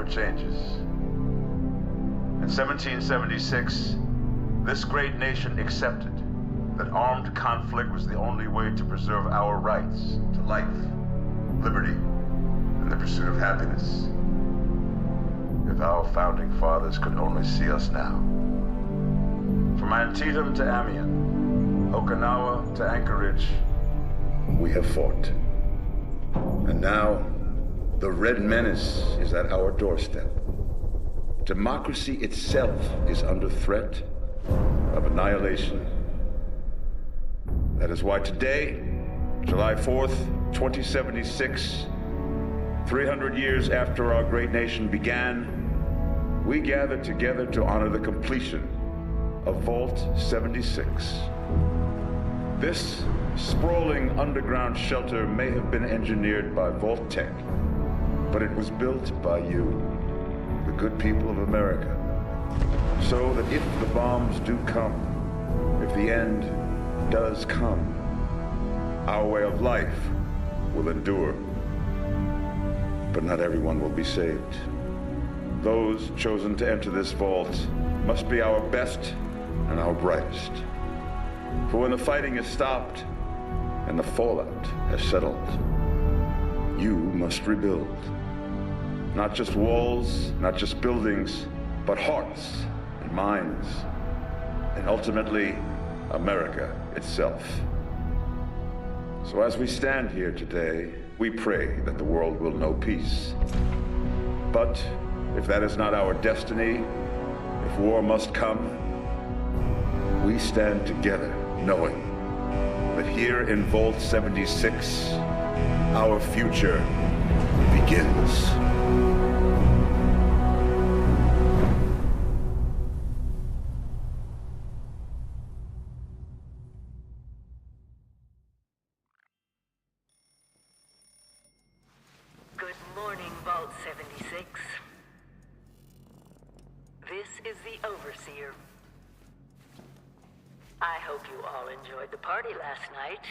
changes. In 1776, this great nation accepted that armed conflict was the only way to preserve our rights to life, liberty, and the pursuit of happiness. If our founding fathers could only see us now. From Antietam to Amiens, Okinawa to Anchorage, we have fought. And now, the Red Menace is at our doorstep. Democracy itself is under threat of annihilation. That is why today, July 4th, 2076, 300 years after our great nation began, we gather together to honor the completion of Vault 76. This sprawling underground shelter may have been engineered by Vault-Tec, but it was built by you, the good people of America, so that if the bombs do come, if the end does come, our way of life will endure. But not everyone will be saved. Those chosen to enter this vault must be our best and our brightest. For when the fighting is stopped and the fallout has settled, you must rebuild. Not just walls, not just buildings, but hearts and minds, and ultimately, America itself. So as we stand here today, we pray that the world will know peace. But if that is not our destiny, if war must come, we stand together knowing that here in Vault 76, our future begins. Good morning, Vault 76. This is the Overseer. I hope you all enjoyed the party last night,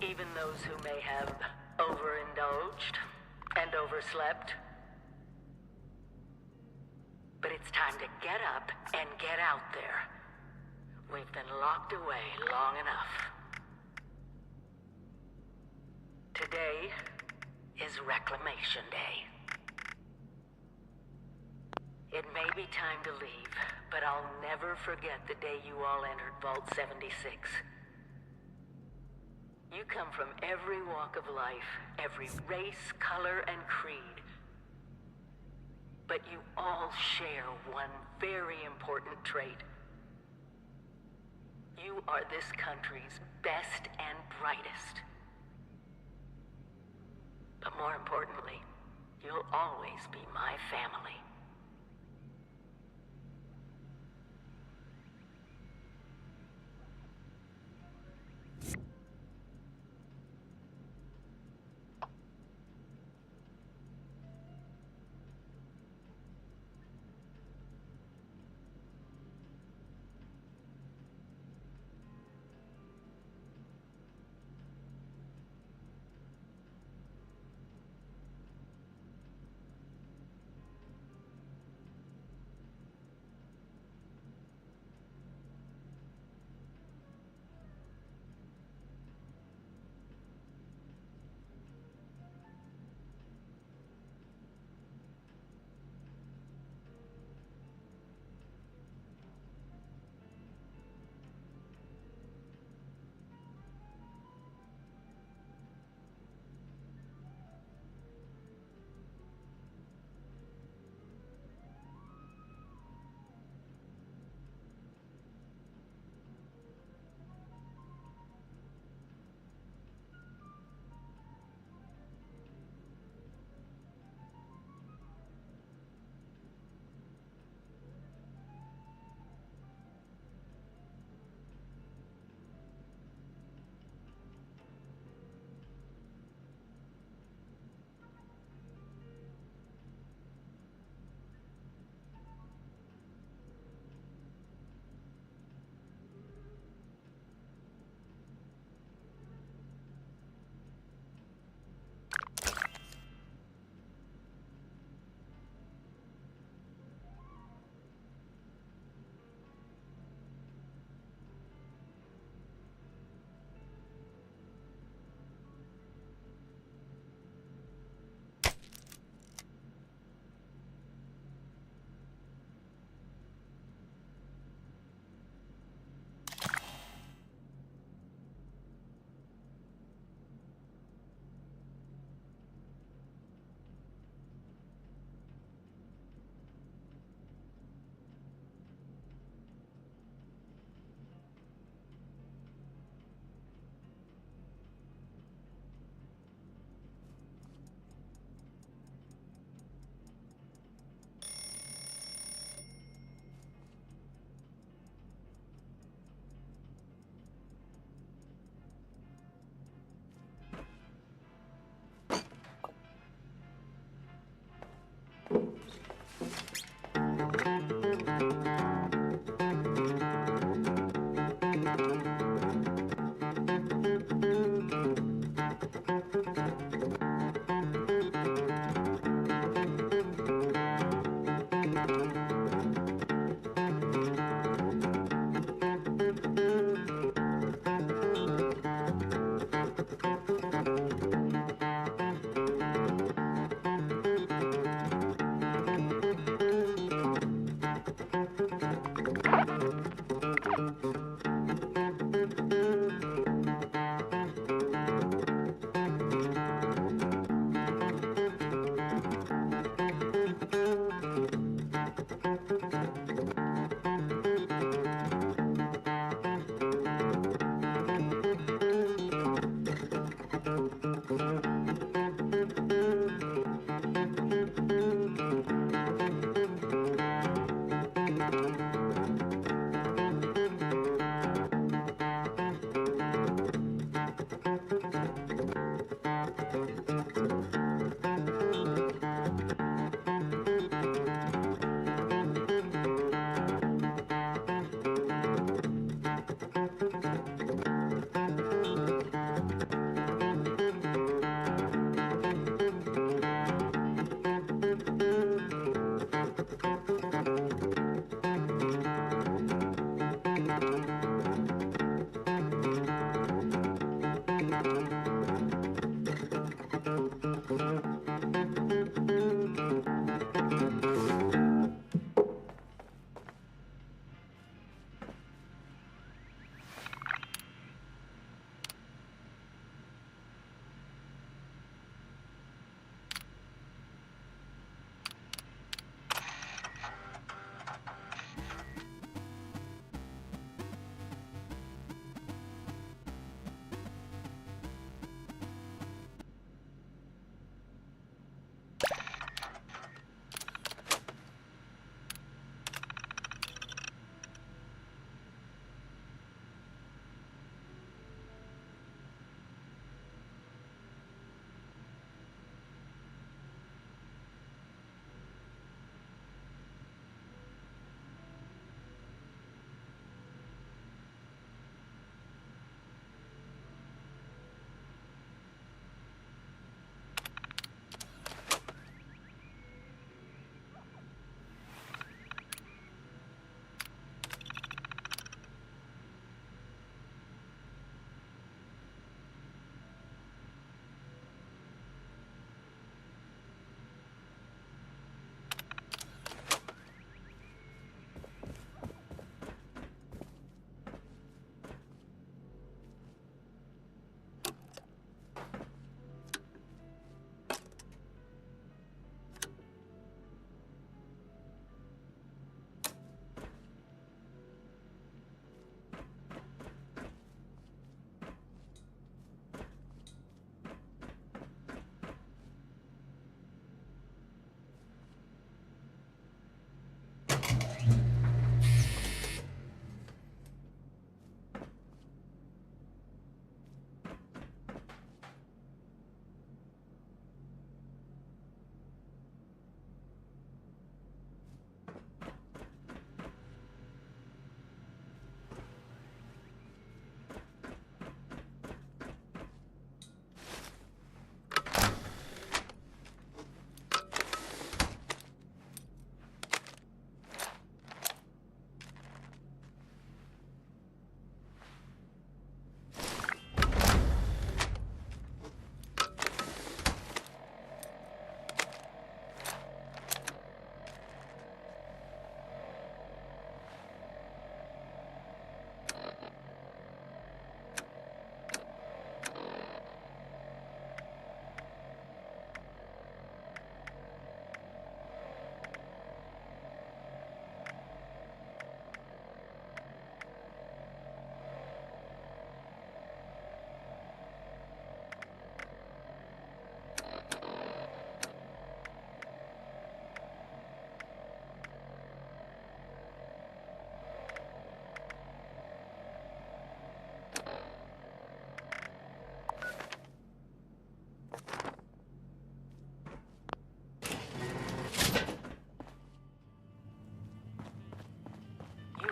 even those who may have overindulged and overslept. But it's time to get up and get out there. We've been locked away long enough. Today is Reclamation Day. It may be time to leave, but I'll never forget the day you all entered Vault 76. You come from every walk of life, every race, color, and creed. But you all share one very important trait. You are this country's best and brightest. But more importantly, you'll always be my family.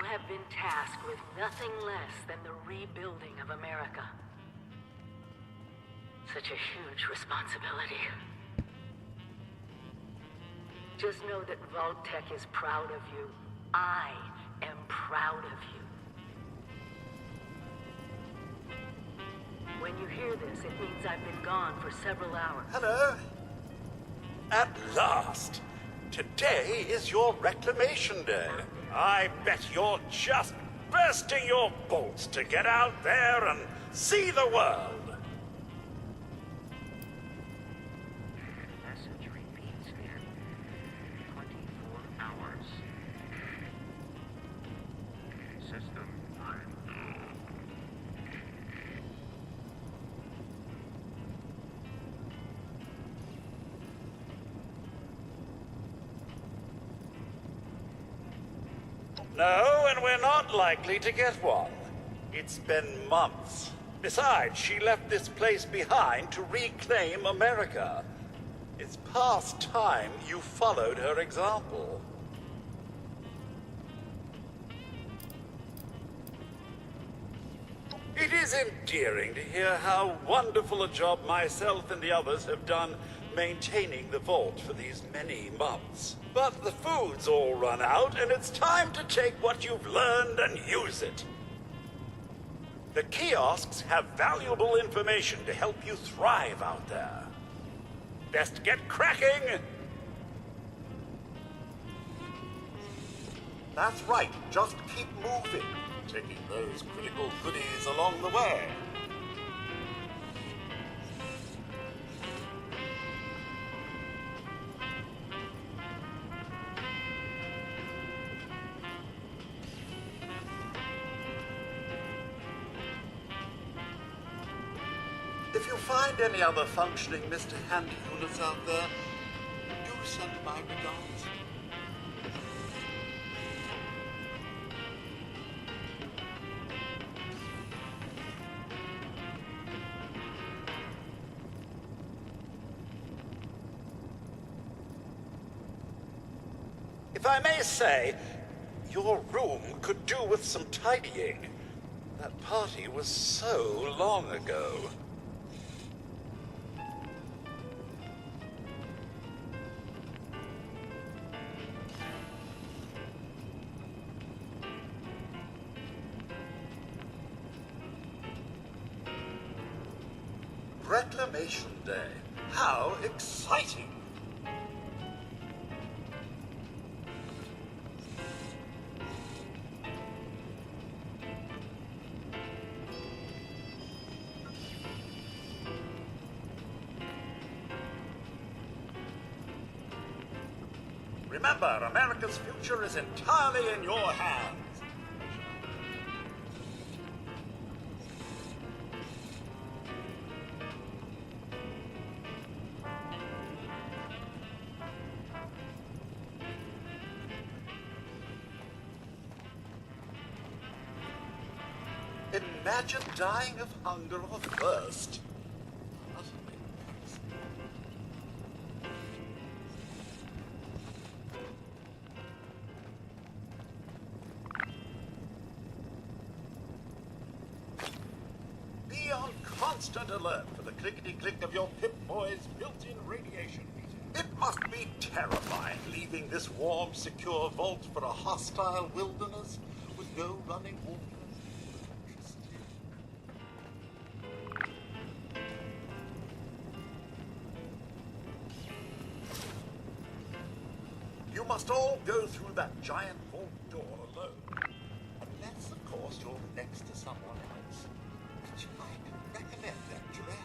have been tasked with nothing less than the rebuilding of America. Such a huge responsibility. Just know that Vault-Tec is proud of you. I am proud of you. When you hear this, it means I've been gone for several hours. Hello. At last. Today is your reclamation day. I bet you're just bursting your bolts to get out there and see the world. Message repeats in 24 hours. System time. No, and we're not likely to get one. It's been months. Besides, she left this place behind to reclaim America. It's past time you followed her example. It is endearing to hear how wonderful a job myself and the others have done maintaining the vault for these many months. But the food's all run out, and it's time to take what you've learned and use it. The kiosks have valuable information to help you thrive out there. Best get cracking! That's right, just keep moving, taking those critical goodies along the way. If you find any other functioning Mr. Hand units out there, do send my regards. If I may say, your room could do with some tidying. That party was so long ago. Reclamation Day. How exciting! Remember, America's future is entirely in your hands. Imagine dying of hunger or thirst. Be on constant alert for the clickety-click of your Pip-Boy's built-in radiation meter. It must be terrifying leaving this warm, secure vault for a hostile wilderness with no running water. You must all go through that giant vault door alone. Unless, of course, you're next to someone else. But you might recommend that to them.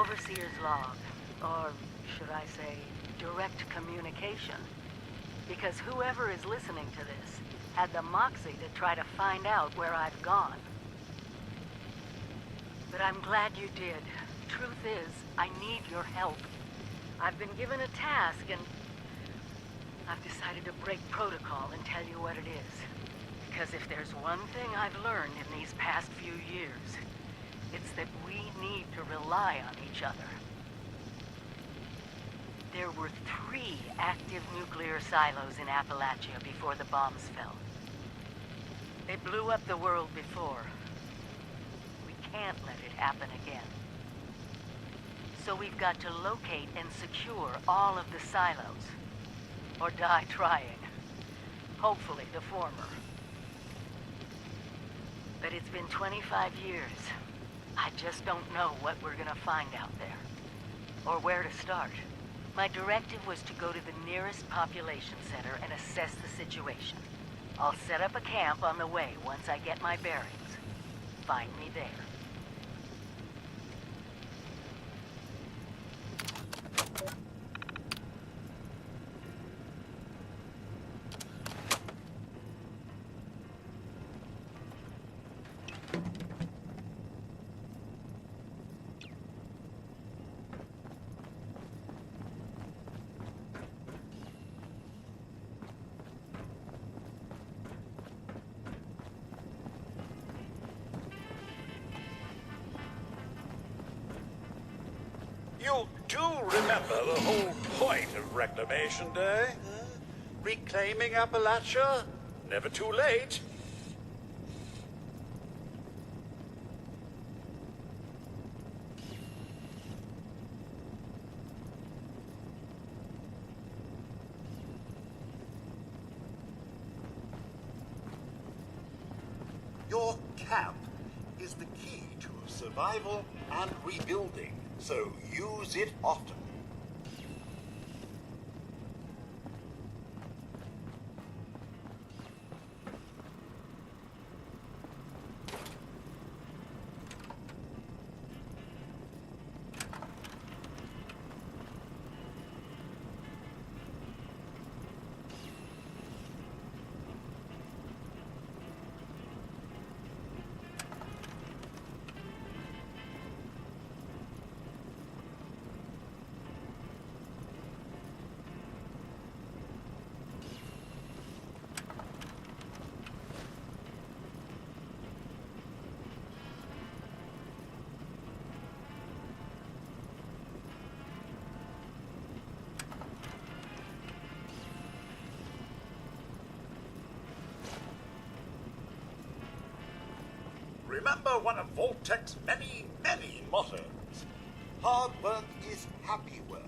Overseer's log, or should I say, direct communication. Because whoever is listening to this had the moxie to try to find out where I've gone. But I'm glad you did. Truth is, I need your help. I've been given a task and I've decided to break protocol and tell you what it is. Because if there's one thing I've learned in these past few years, it's that we need to rely on each other. There were 3 active nuclear silos in Appalachia before the bombs fell. They blew up the world before. We can't let it happen again. So we've got to locate and secure all of the silos. Or die trying. Hopefully the former. But it's been 25 years. I just don't know what we're gonna find out there. Or where to start. My directive was to go to the nearest population center and assess the situation. I'll set up a camp on the way once I get my bearings. Find me there. You do remember the whole point of Reclamation Day? Huh? Reclaiming Appalachia? Never too late. Your camp is the key to survival and rebuilding, so use it often. Remember one of Vault-Tec's many, many mottos. Hard work is happy work.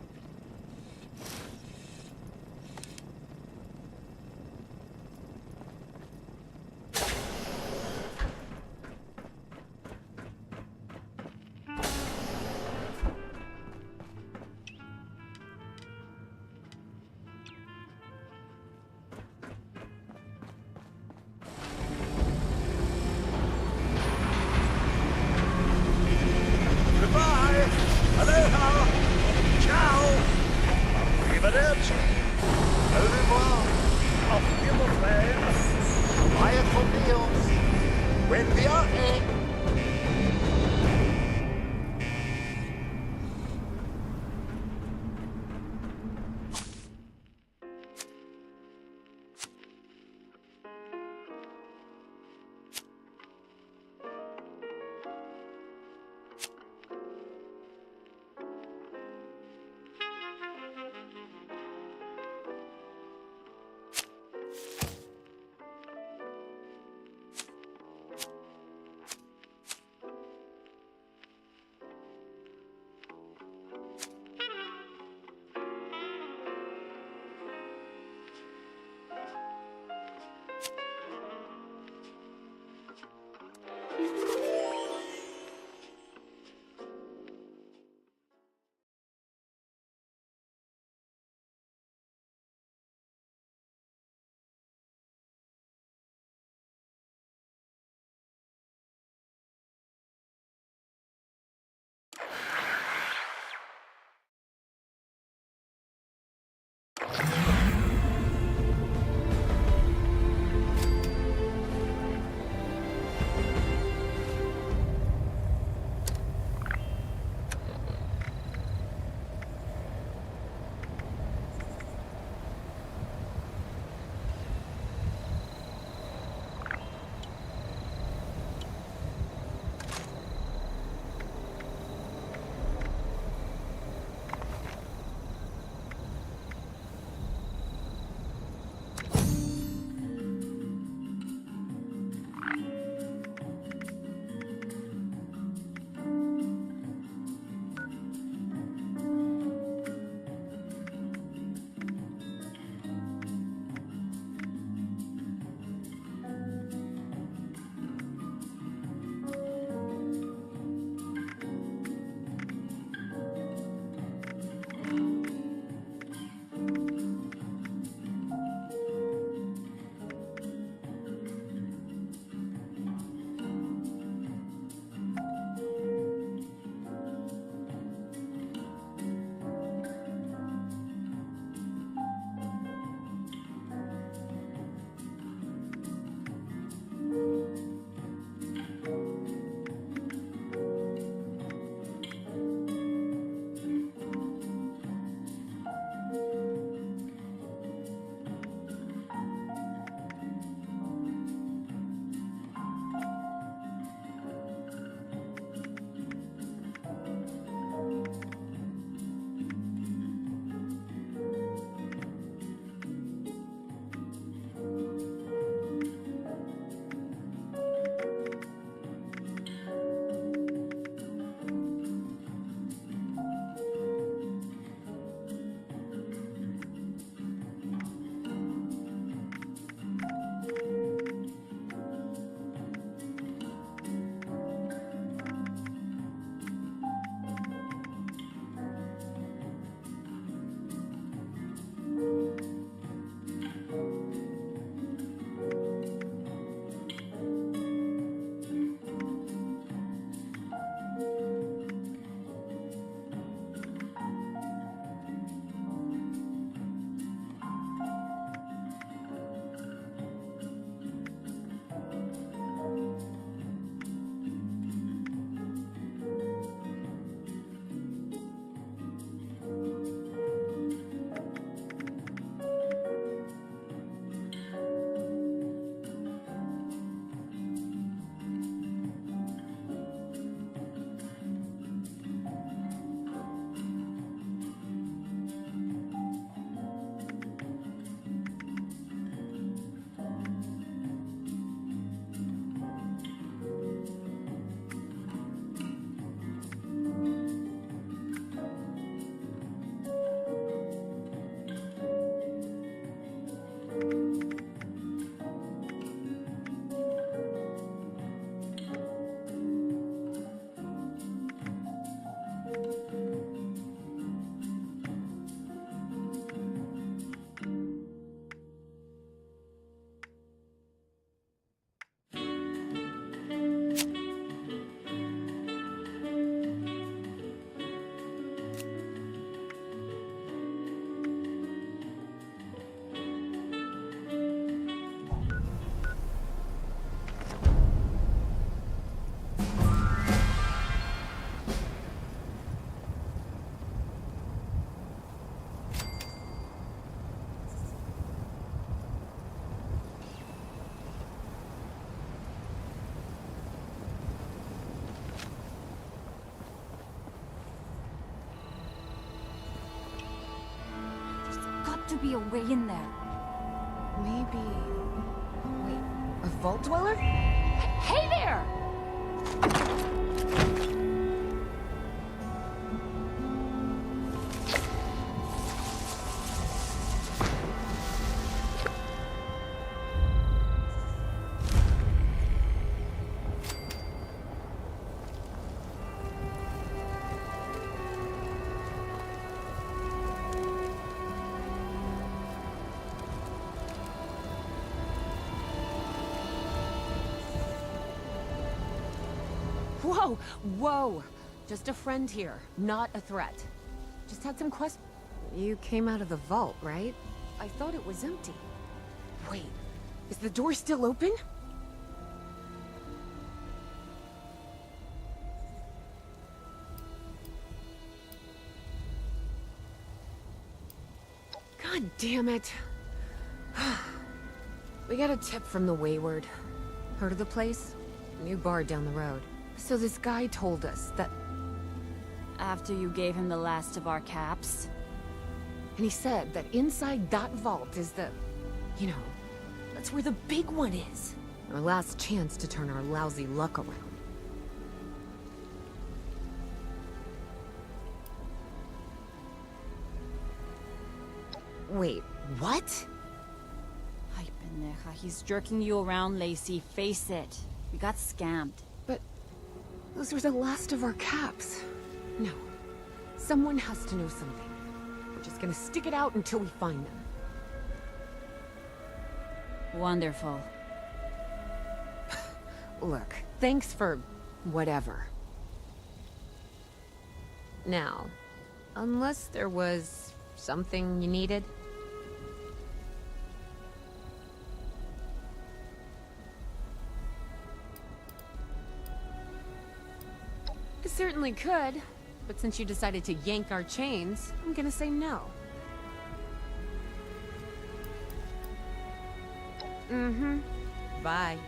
Goodbye. Aloha. Ciao. Arrivederci. Au revoir. Auf Wiedersehen. Vaya con Dios. Buen viaje. be a way in there. Maybe... Wait, a vault dweller? Hey there! Whoa! Whoa! Just a friend here, not a threat. Just had some questions. You came out of the vault, right? I thought it was empty. Wait, is the door still open? God damn it. We got a tip from the Wayward. Heard of the place? New bar down the road. So this guy told us that... After you gave him the last of our caps? And he said that inside that vault is the... You know, that's where the big one is. Our last chance to turn our lousy luck around. Wait, what? Ay, pendeja. He's jerking you around, Lacey. Face it. We got scammed. But... those were the last of our caps. No. Someone has to know something. We're just gonna stick it out until we find them. Wonderful. Look, thanks for... whatever. Now, unless there was... something you needed? I certainly could, but since you decided to yank our chains, I'm gonna say no. Mm-hmm. Bye.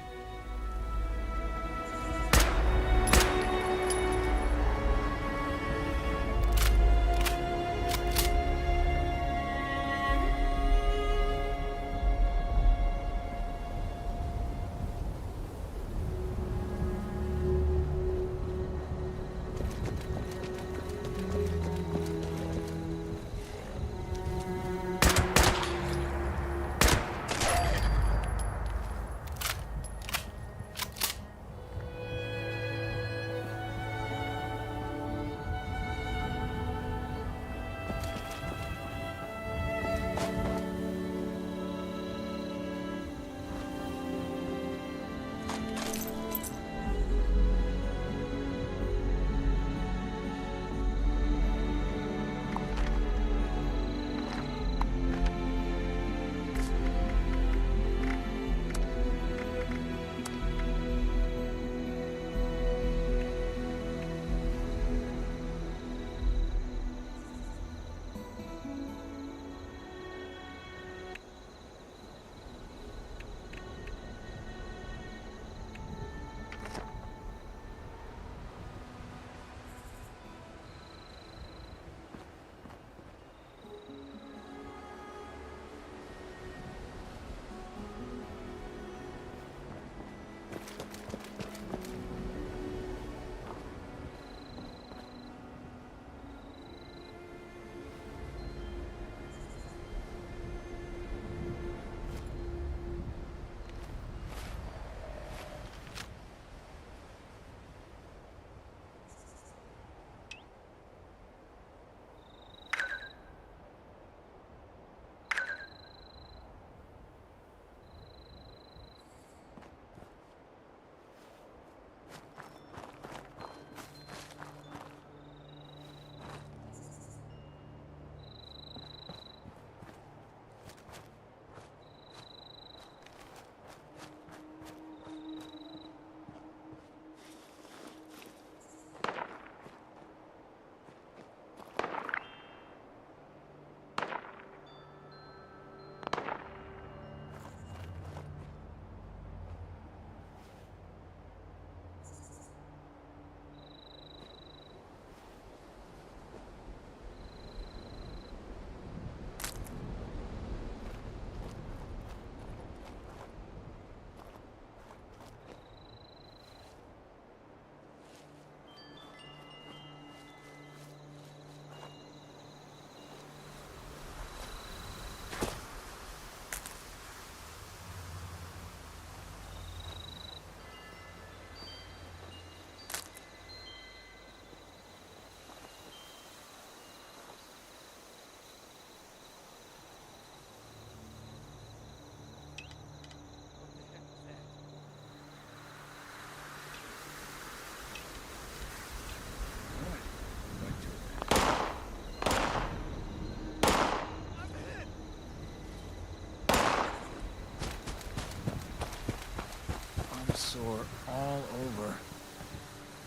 sore all over.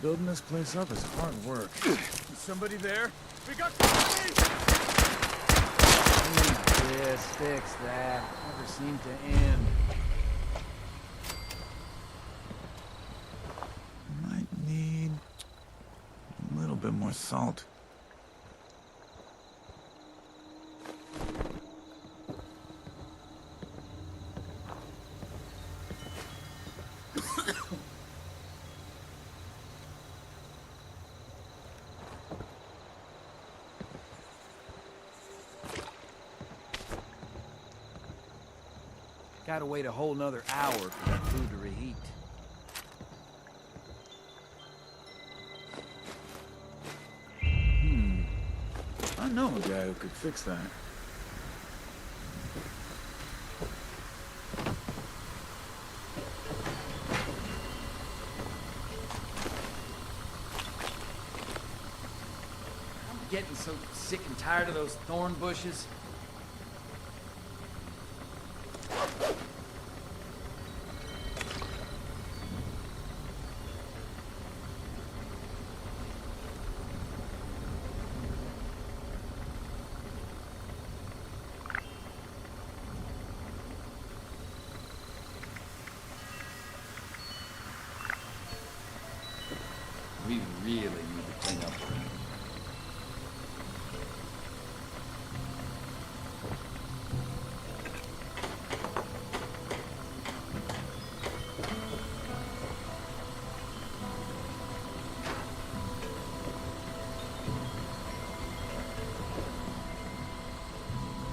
Building this place up is hard work. Is somebody there? We got company! This, fix that. Never seemed to end. Might need a little bit more salt. Gotta wait a whole nother hour for that food to reheat. I know a guy who could fix that. I'm getting so sick and tired of those thorn bushes. We really need to clean up around.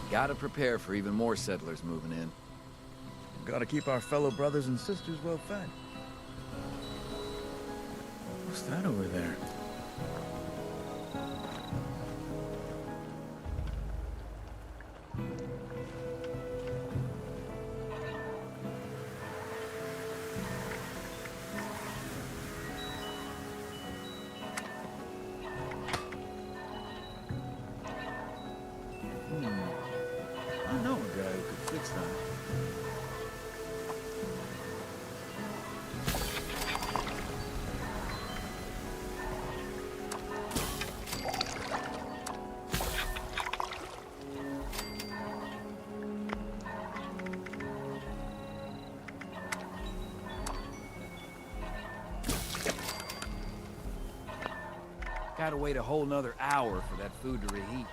Gotta prepare for even more settlers moving in. Gotta keep our fellow brothers and sisters well fed. What's that over there? I know a guy who could fix that. Gotta wait a whole nother hour for that food to reheat.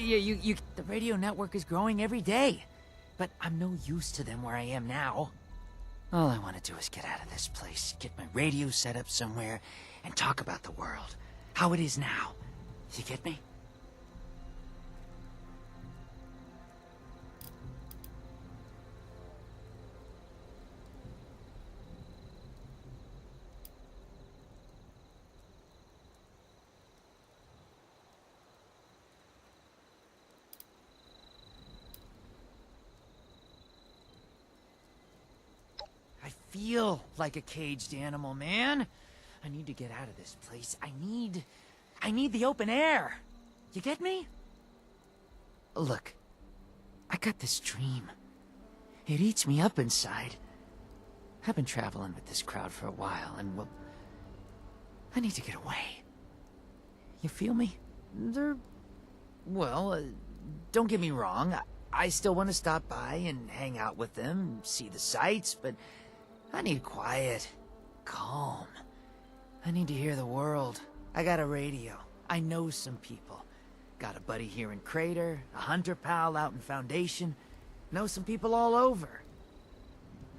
The radio network is growing every day. But I'm no use to them where I am now. All I want to do is get out of this place, get my radio set up somewhere, and talk about the world. How it is now. You get me? I feel like a caged animal, man. I need to get out of this place. I need the open air. You get me? Look, I got this dream. It eats me up inside. I've been traveling with this crowd for a while, and well, I need to get away. You feel me? Don't get me wrong. I still want to stop by and hang out with them, see the sights, but I need quiet, calm. I need to hear the world. I got a radio. I know some people. Got a buddy here in Crater, a hunter pal out in Foundation. Know some people all over.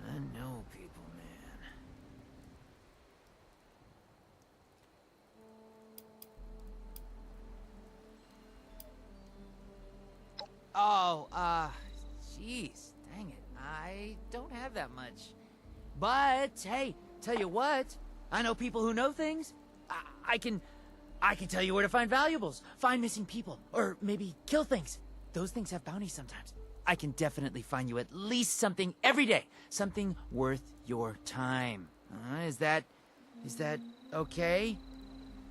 I know people, man. Oh, jeez, dang it. I don't have that much. But, hey, tell you what, I know people who know things. I can tell you where to find valuables, find missing people, or maybe kill things. Those things have bounties sometimes. I can definitely find you at least something every day, something worth your time. Is that okay?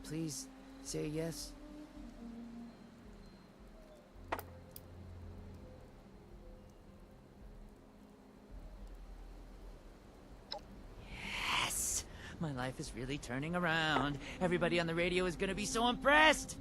Please say yes. My life is really turning around. Everybody on the radio is gonna be so impressed!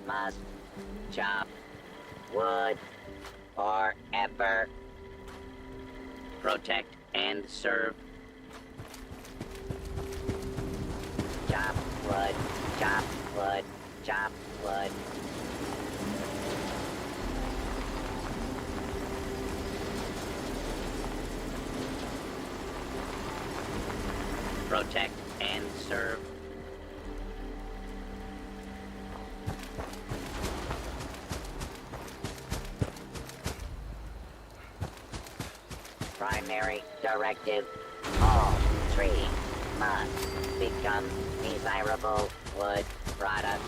Must chop wood forever. Protect and serve. Chop wood, chop wood, chop wood. Protect and serve. Primary directive. All trees must become desirable wood products.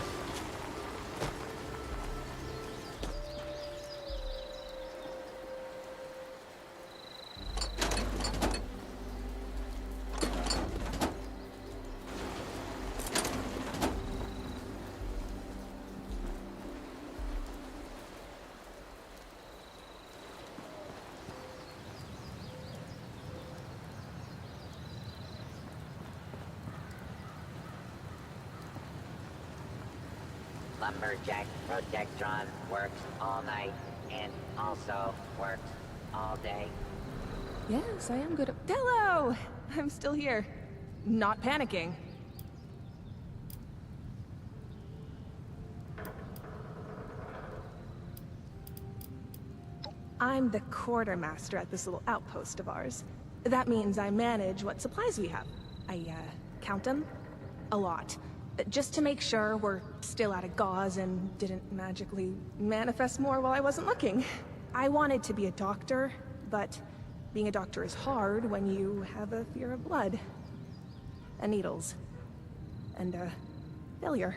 Lumberjack Protectron works all night and also works all day. Yes, I am good at— Hello! I'm still here. Not panicking. I'm the quartermaster at this little outpost of ours. That means I manage what supplies we have. I, count them. A lot. Just to make sure we're still out of gauze and didn't magically manifest more while I wasn't looking. I wanted to be a doctor, but being a doctor is hard when you have a fear of blood. And needles. And, failure.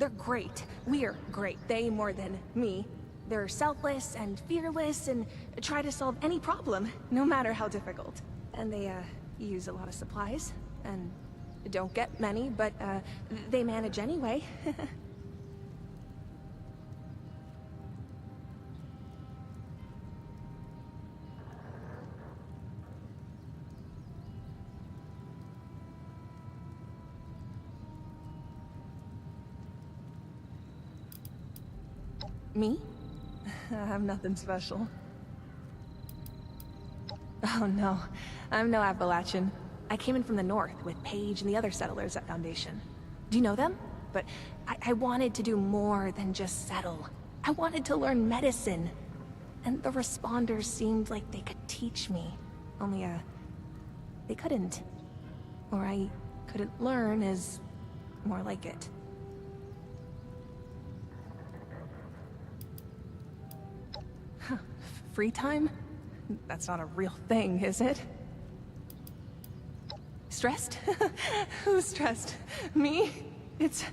They're great. We're great. They more than me. They're selfless and fearless and try to solve any problem, no matter how difficult. And they, use a lot of supplies, and don't get many, but, they manage anyway. Me? I'm nothing special. Oh no, I'm no Appalachian. I came in from the north with Paige and the other settlers at Foundation. Do you know them? But I wanted to do more than just settle. I wanted to learn medicine. And the responders seemed like they could teach me. Only, they couldn't. Or I couldn't learn is more like it. Free time? That's not a real thing, is it? Stressed? Who's stressed? Me? It's...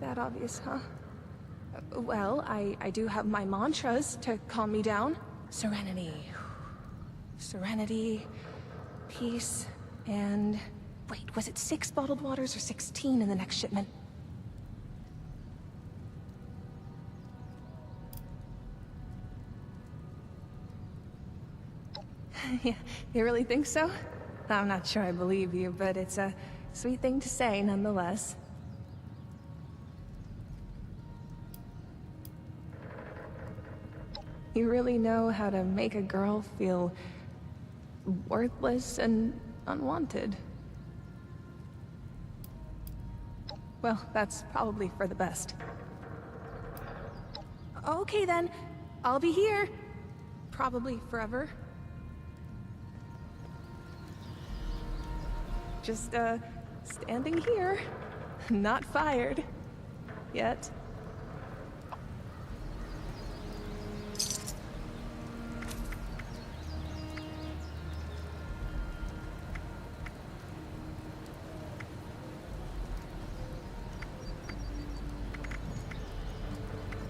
that obvious, huh? Well, I do have my mantras to calm me down. Serenity. Serenity, peace, and... Wait, was it 6 bottled waters or 16 in the next shipment? Yeah, you really think so? I'm not sure I believe you, but it's a sweet thing to say nonetheless. You really know how to make a girl feel worthless and unwanted. Well, that's probably for the best. Okay then, I'll be here. Probably forever. Just, standing here. Not fired. Yet.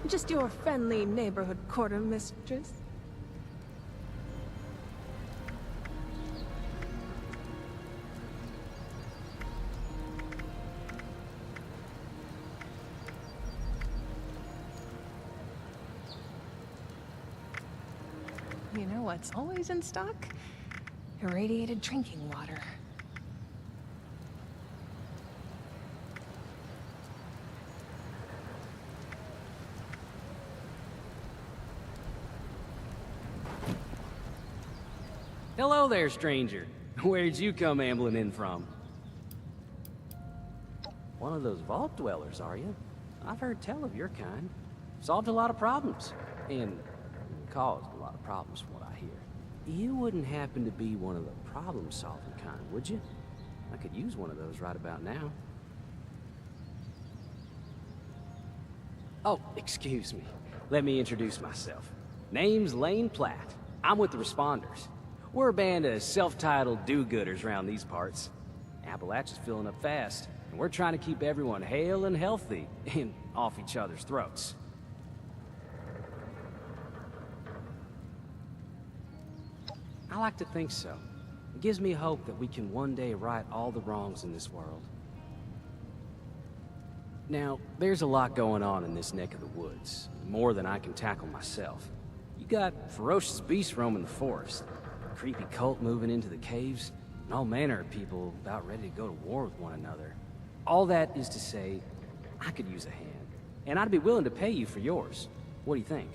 Just your friendly neighborhood quarter mistress. You know what's always in stock? Irradiated drinking water. Hello there, stranger. Where'd you come ambling in from? One of those vault dwellers, are you? I've heard tell of your kind. Solved a lot of problems. And caused a lot of problems from what I hear. You wouldn't happen to be one of the problem-solving kind, would you? I could use one of those right about now. Oh, excuse me. Let me introduce myself. Name's Lane Platt. I'm with the Responders. We're a band of self-titled do-gooders around these parts. Appalachia's filling up fast, and we're trying to keep everyone hale and healthy and off each other's throats. I like to think so. It gives me hope that we can one day right all the wrongs in this world. Now, there's a lot going on in this neck of the woods, more than I can tackle myself. You got ferocious beasts roaming the forest, a creepy cult moving into the caves, and all manner of people about ready to go to war with one another. All that is to say, I could use a hand, and I'd be willing to pay you for yours. What do you think?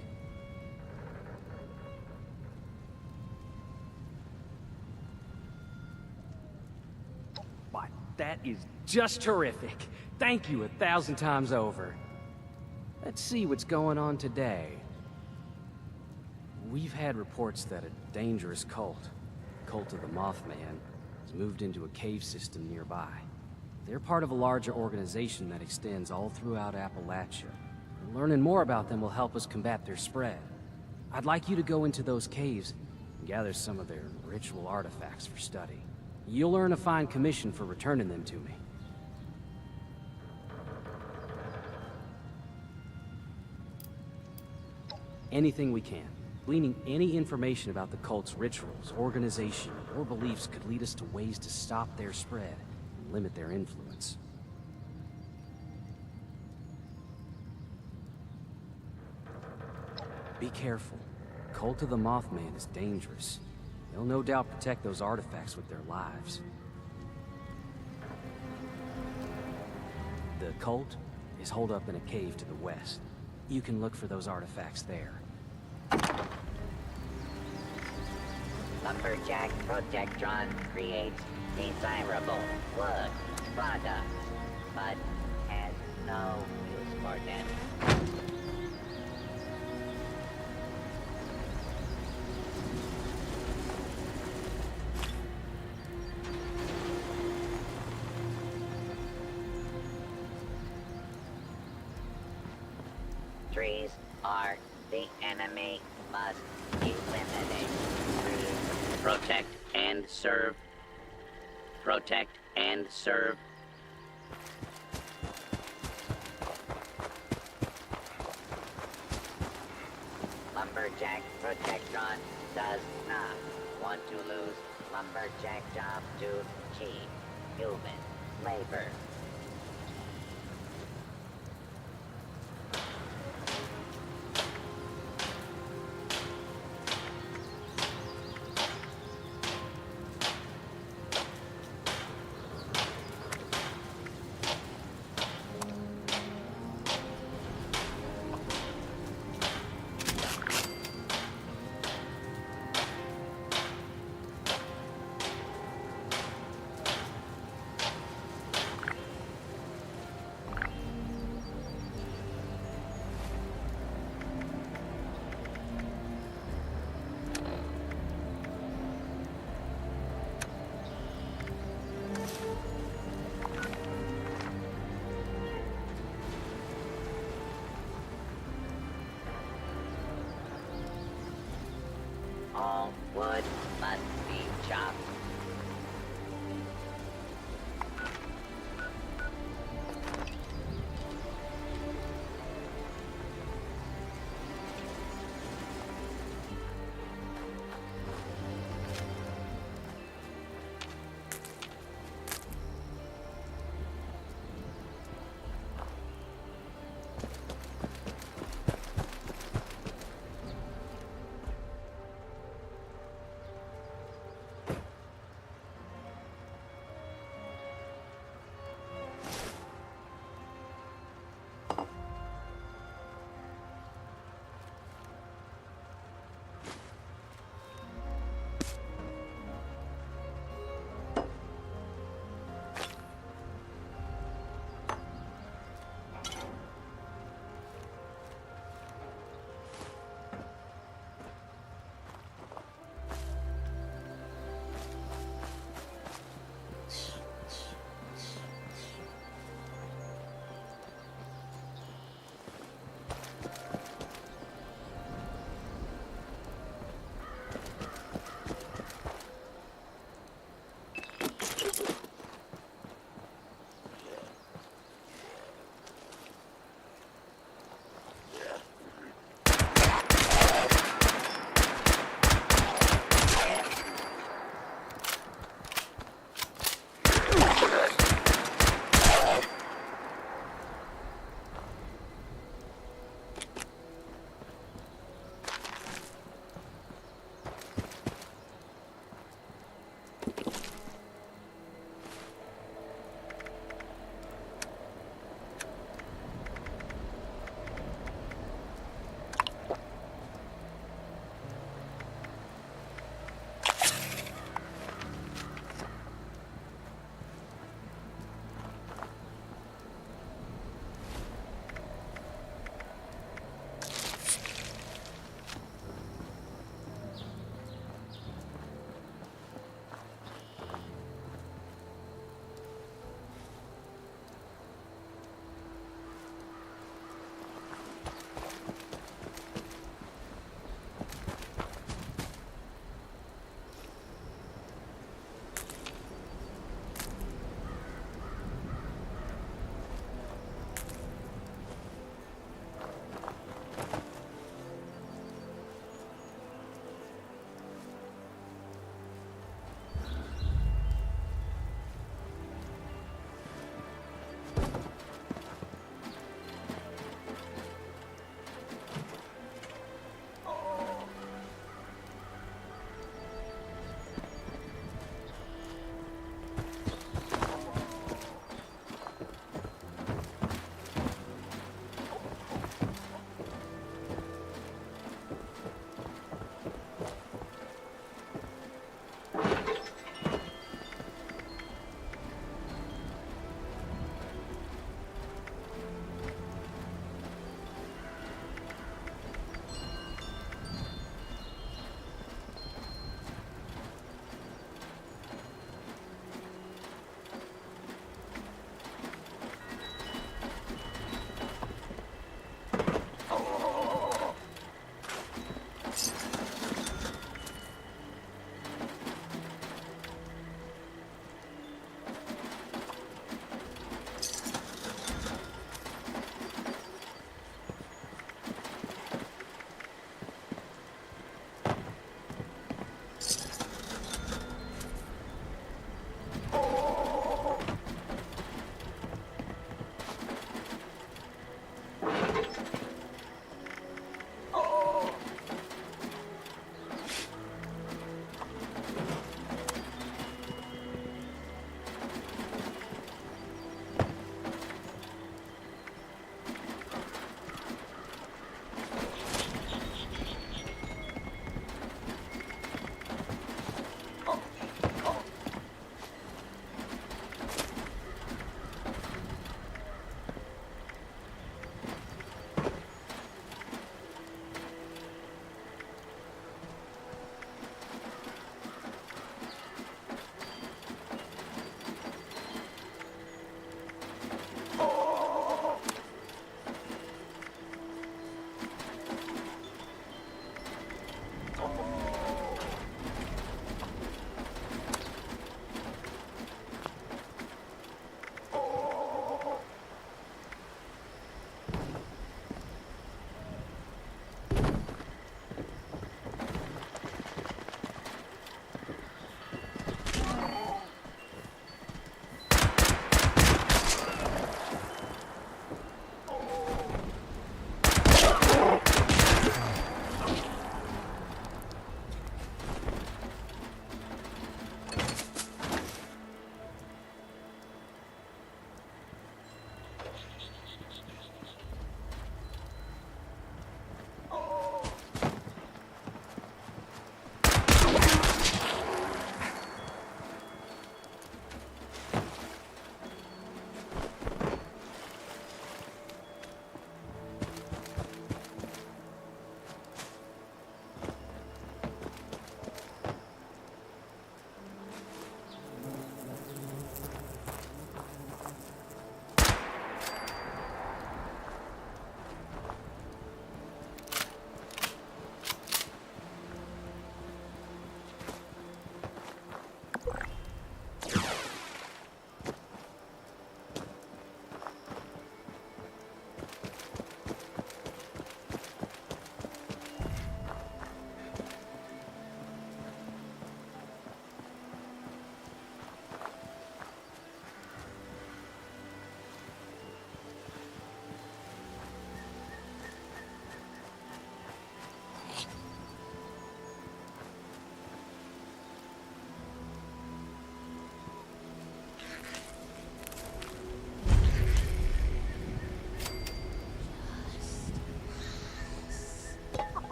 That is just terrific. Thank you 1,000 times over. Let's see what's going on today. We've had reports that a dangerous cult of the Mothman, has moved into a cave system nearby. They're part of a larger organization that extends all throughout Appalachia. And learning more about them will help us combat their spread. I'd like you to go into those caves and gather some of their ritual artifacts for study. You'll earn a fine commission for returning them to me. anything we can. Gleaning any information about the cult's rituals, organization, or beliefs could lead us to ways to stop their spread and limit their influence. Be careful. Cult of the Mothman is dangerous. They'll no doubt protect those artifacts with their lives. The cult is holed up in a cave to the west. You can look for those artifacts there. Lumberjack Protectron creates desirable wood products, but has no use for them. Trees are the enemy, must eliminate. Trees. Protect and serve. Protect and serve. Lumberjack Protectron does not want to lose lumberjack job to cheap human labor. All wood must be chopped.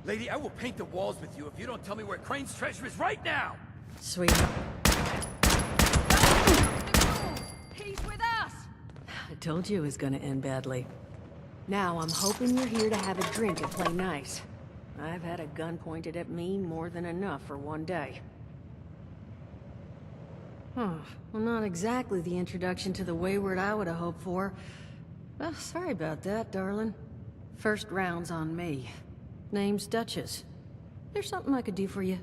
Lady, I will paint the walls with you if you don't tell me where Crane's treasure is right now! Sweetheart. He's with us! I told you it was gonna end badly. Now, I'm hoping you're here to have a drink and play nice. I've had a gun pointed at me more than enough for one day. Huh. Well, not exactly the introduction to the Wayward I would have hoped for. Well, sorry about that, darling. First round's on me. Name's Duchess. There's something I could do for you.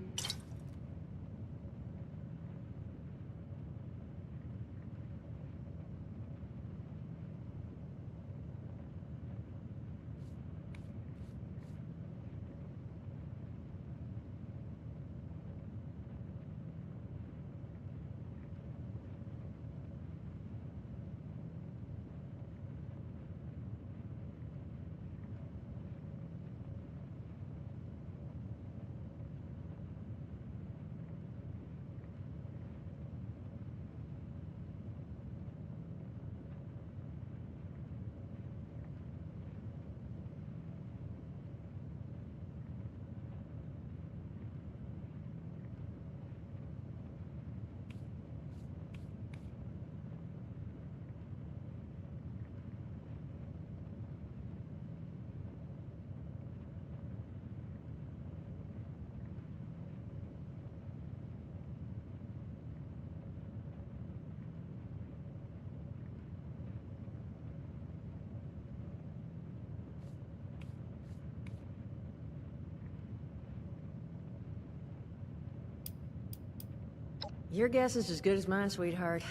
Your guess is as good as mine, sweetheart.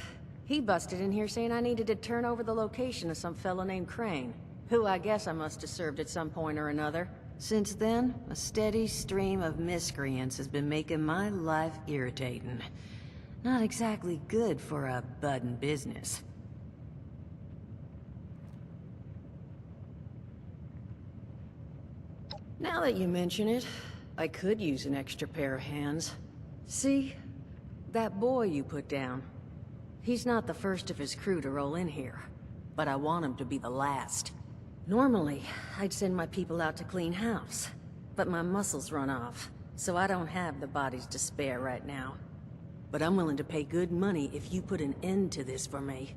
He busted in here saying I needed to turn over the location of some fellow named Crane, who I guess I must have served at some point or another. Since then, a steady stream of miscreants has been making my life irritating. Not exactly good for a budding business. Now that you mention it, I could use an extra pair of hands. See? That boy you put down. He's not the first of his crew to roll in here, but I want him to be the last. Normally, I'd send my people out to clean house, but my muscles run off, so I don't have the bodies to spare right now. But I'm willing to pay good money if you put an end to this for me.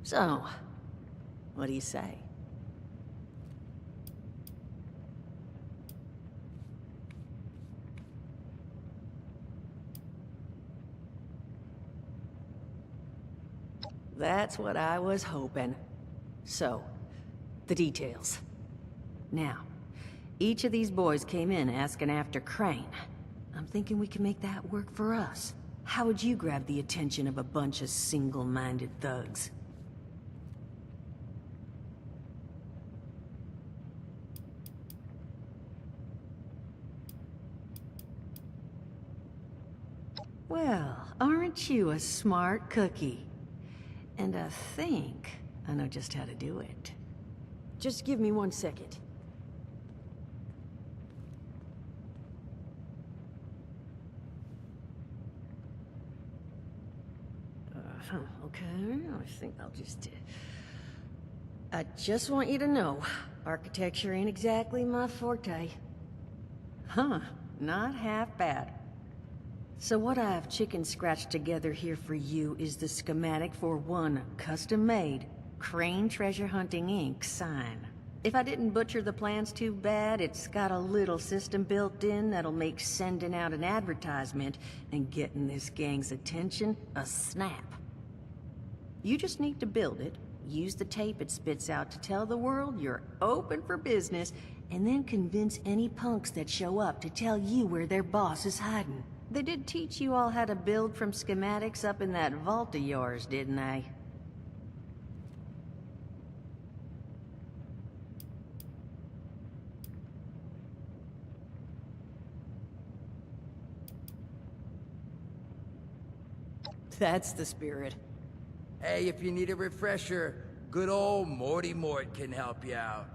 So, what do you say? That's what I was hoping. So, the details. Now, each of these boys came in asking after Crane. I'm thinking we can make that work for us. How would you grab the attention of a bunch of single-minded thugs? Well, aren't you a smart cookie? And I think I know just how to do it. Just give me 1 second. Okay, I think I'll just... I just want you to know, architecture ain't exactly my forte. Huh, not half bad. So what I've chicken scratched together here for you is the schematic for one custom-made Crane Treasure Hunting Inc. sign. If I didn't butcher the plans too bad, it's got a little system built in that'll make sending out an advertisement and getting this gang's attention a snap. You just need to build it, use the tape it spits out to tell the world you're open for business, and then convince any punks that show up to tell you where their boss is hiding. They did teach you all how to build from schematics up in that vault of yours, didn't they? That's the spirit. Hey, if you need a refresher, good old Morty Mort can help you out.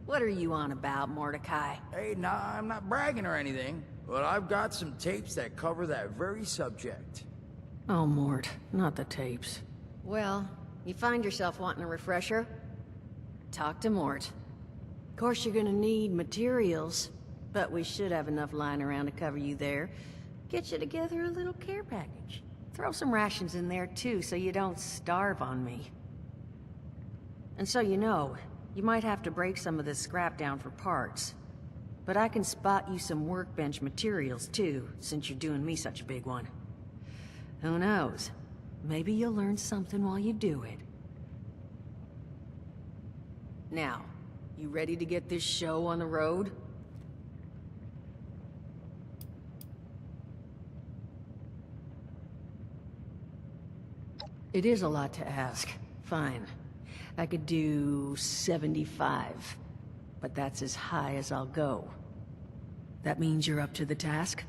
What are you on about, Mordecai? Hey, nah, I'm not bragging or anything, but I've got some tapes that cover that very subject. Oh, Mort, not the tapes. Well, you find yourself wanting a refresher? Talk to Mort. Of course, you're gonna need materials. But we should have enough lying around to cover you there. Get you together a little care package. Throw some rations in there too, so you don't starve on me. And so you know, you might have to break some of this scrap down for parts. But I can spot you some workbench materials too, since you're doing me such a big one. Who knows? Maybe you'll learn something while you do it. Now, you ready to get this show on the road? It is a lot to ask. Fine. I could do 75. But that's as high as I'll go. That means you're up to the task?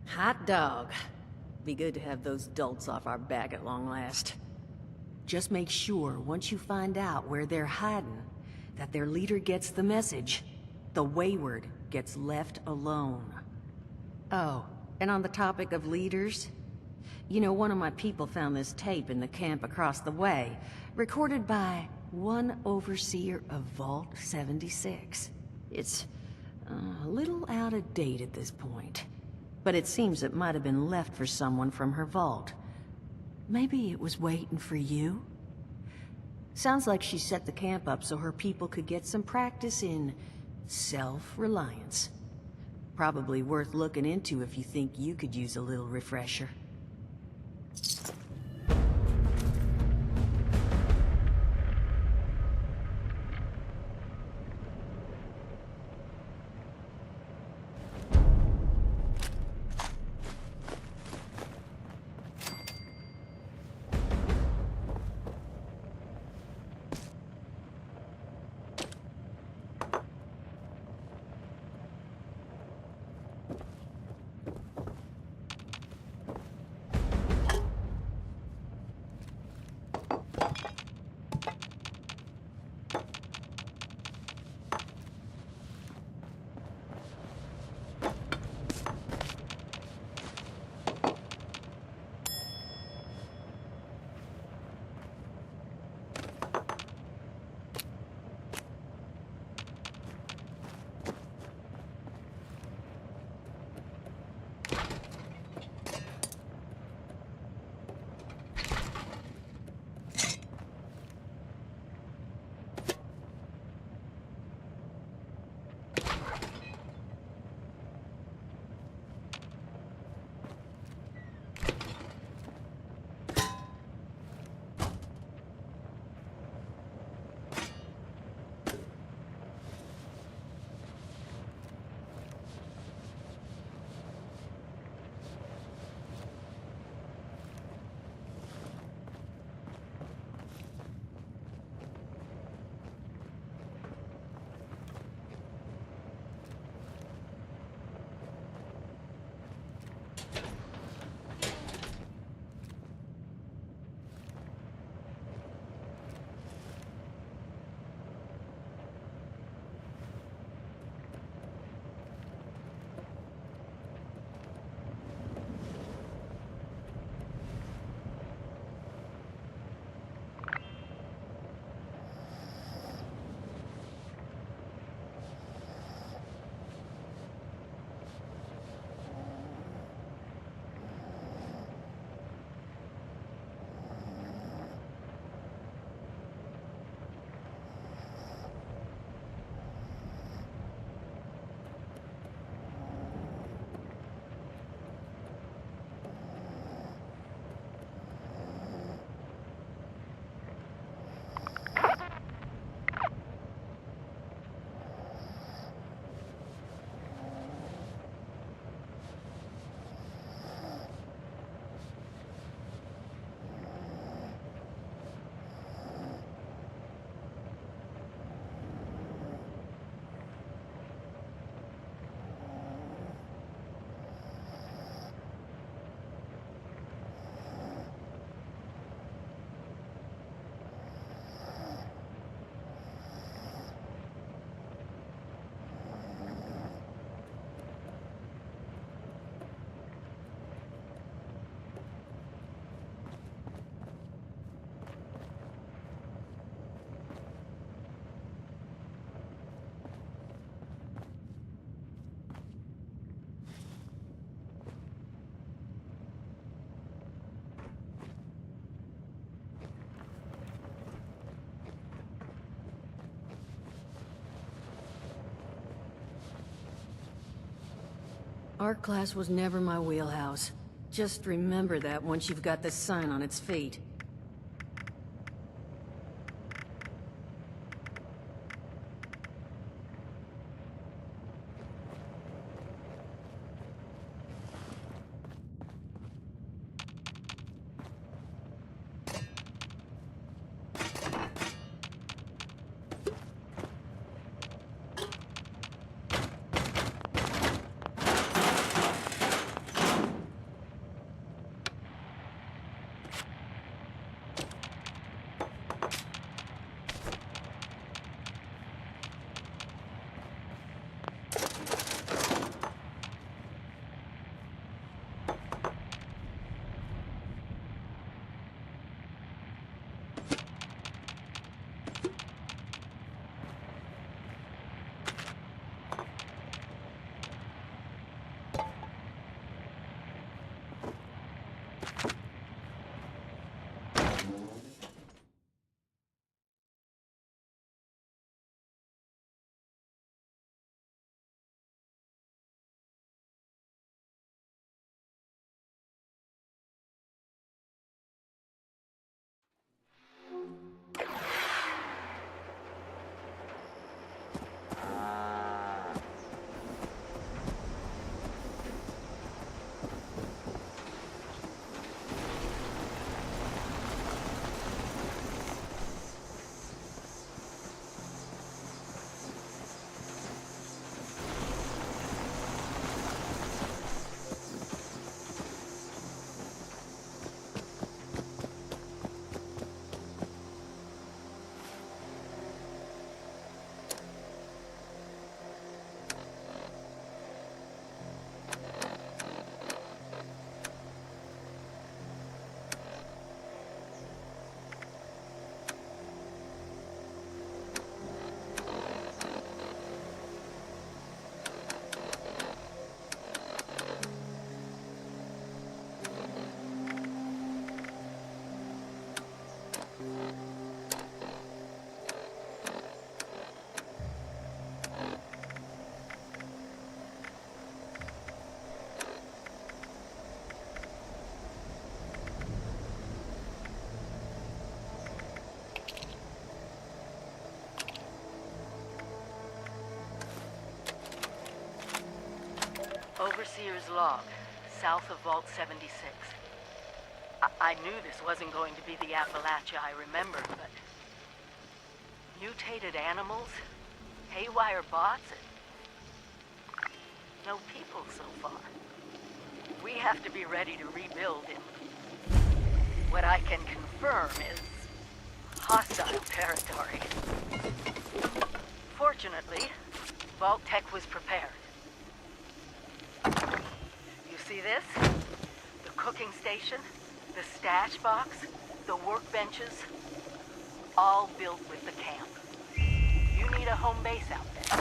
Hot dog. Be good to have those dolts off our back at long last. Just make sure, once you find out where they're hiding, that their leader gets the message. The wayward gets left alone. Oh, and on the topic of leaders, you know, one of my people found this tape in the camp across the way, recorded by one overseer of Vault 76. It's a little out of date at this point, but it seems it might have been left for someone from her vault. Maybe it was waiting for you? Sounds like she set the camp up so her people could get some practice in self-reliance. Probably worth looking into if you think you could use a little refresher. Art class was never my wheelhouse. Just remember that once you've got the sign on its feet. Overseer's log, south of Vault 76. I knew this wasn't going to be the Appalachia I remembered, but... mutated animals? Haywire bots? And no people so far. We have to be ready to rebuild in... what I can confirm is... hostile territory. Fortunately, Vault Tech was prepared. You see this? The cooking station, the stash box, the workbenches, all built with the camp. You need a home base out there.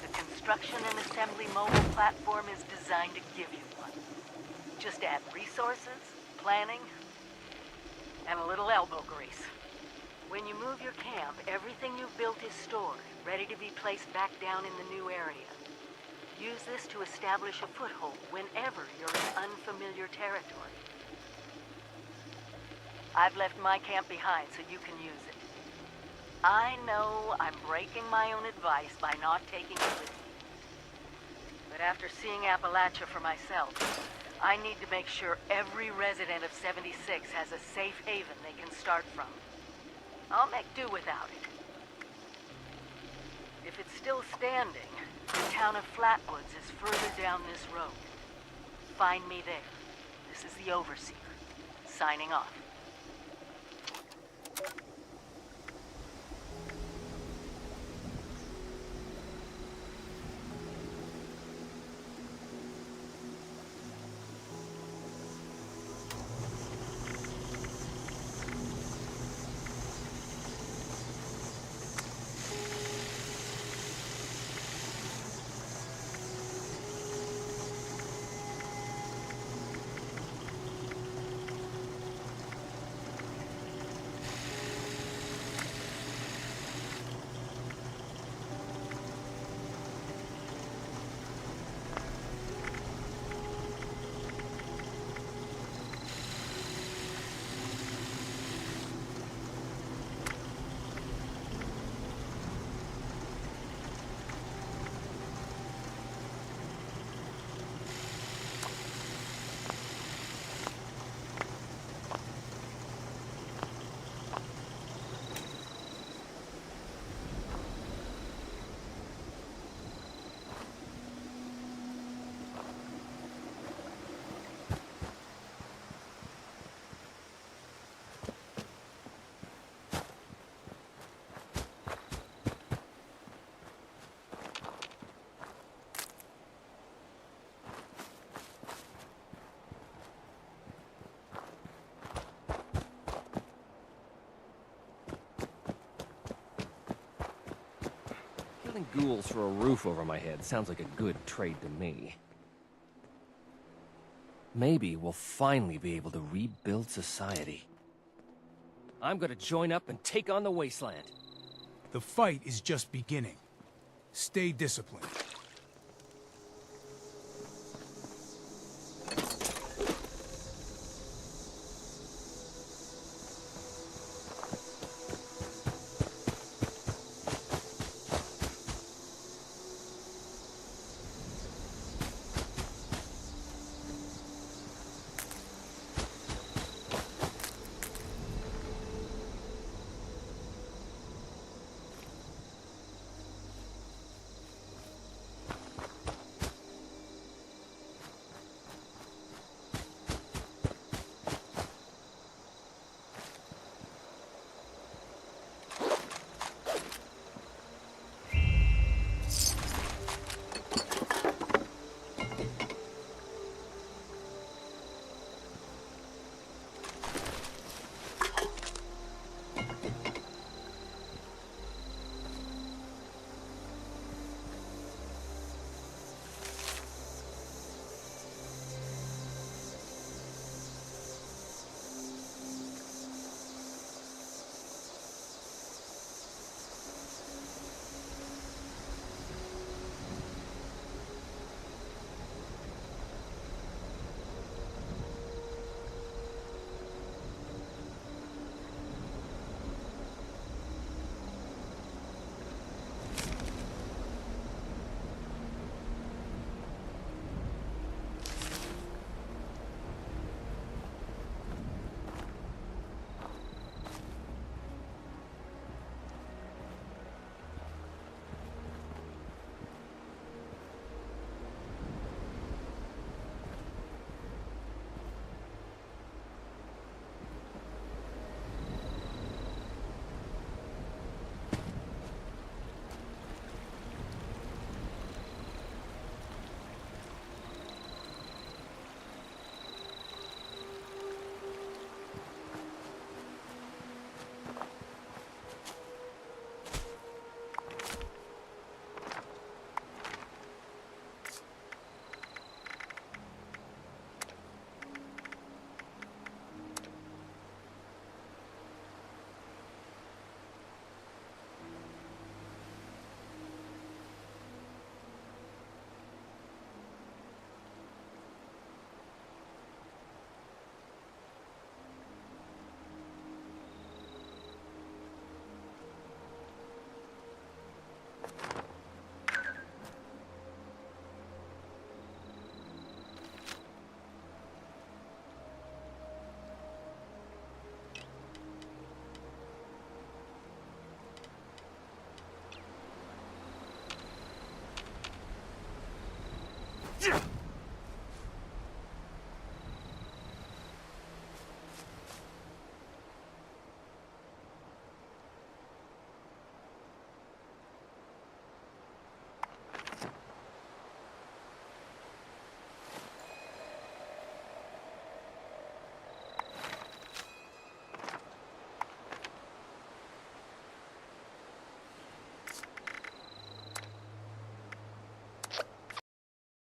The construction and assembly mobile platform is designed to give you one. Just add resources, planning, and a little elbow grease. When you move your camp, everything you've built is stored, ready to be placed back down in the new area. Use this to establish a foothold whenever you're in unfamiliar territory. I've left my camp behind so you can use it. I know I'm breaking my own advice by not taking it with me. But after seeing Appalachia for myself, I need to make sure every resident of 76 has a safe haven they can start from. I'll make do without it. If it's still standing, the town of Flatwoods is further down this road. Find me there. This is the Overseer, signing off. Selling ghouls for a roof over my head sounds like a good trade to me. Maybe we'll finally be able to rebuild society. I'm gonna join up and take on the Wasteland. The fight is just beginning. Stay disciplined.